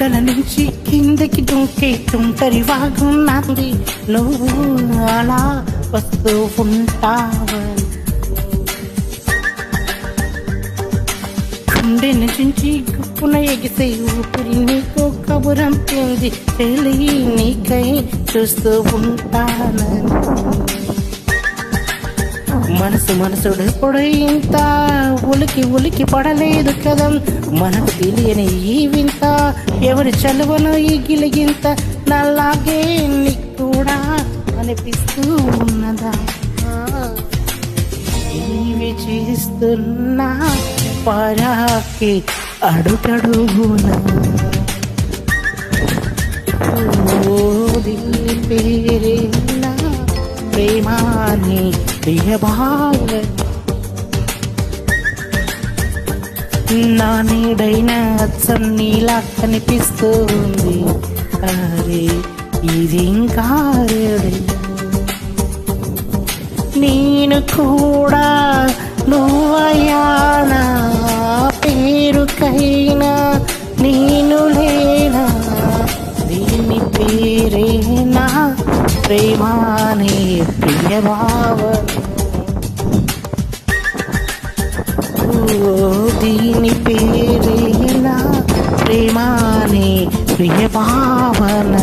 కొండల నుంచి కిందకి దుంకే తుంటరి వాగున్నది నువ్వు అలా వస్తూ ఉంటావని గుండె నుంచి గుప్పున ఎగిసే ఊపిరి నీకు కబురంపింది చెలి నీకై చూస్తూ ఉంటానని మనసుడు ఎప్పుడు ఇంత ఉలికి పడలేదు కదా మనకు తెలియని ఈ వింత ఎవరి చలువలో ఈ గిలిగింత నల్లాగే నీకు కూడా అనిపిస్తూ ఉన్నదా ఇవి చేస్తున్నా పరాకి అడుగడుగున దీని పేరేనా ప్రేమాని ప్రియభావ నా నీడైన అచ్చం నీలా కనిపిస్తుంది అరే ఇది ఇంకా నేను కూడా నువ్వయానా పేరుకైనా నేను లేనా దీని పేరేనా ప్రేమాని ప్రియభావన దీని పేరేనా ప్రేమాని ప్రియభావన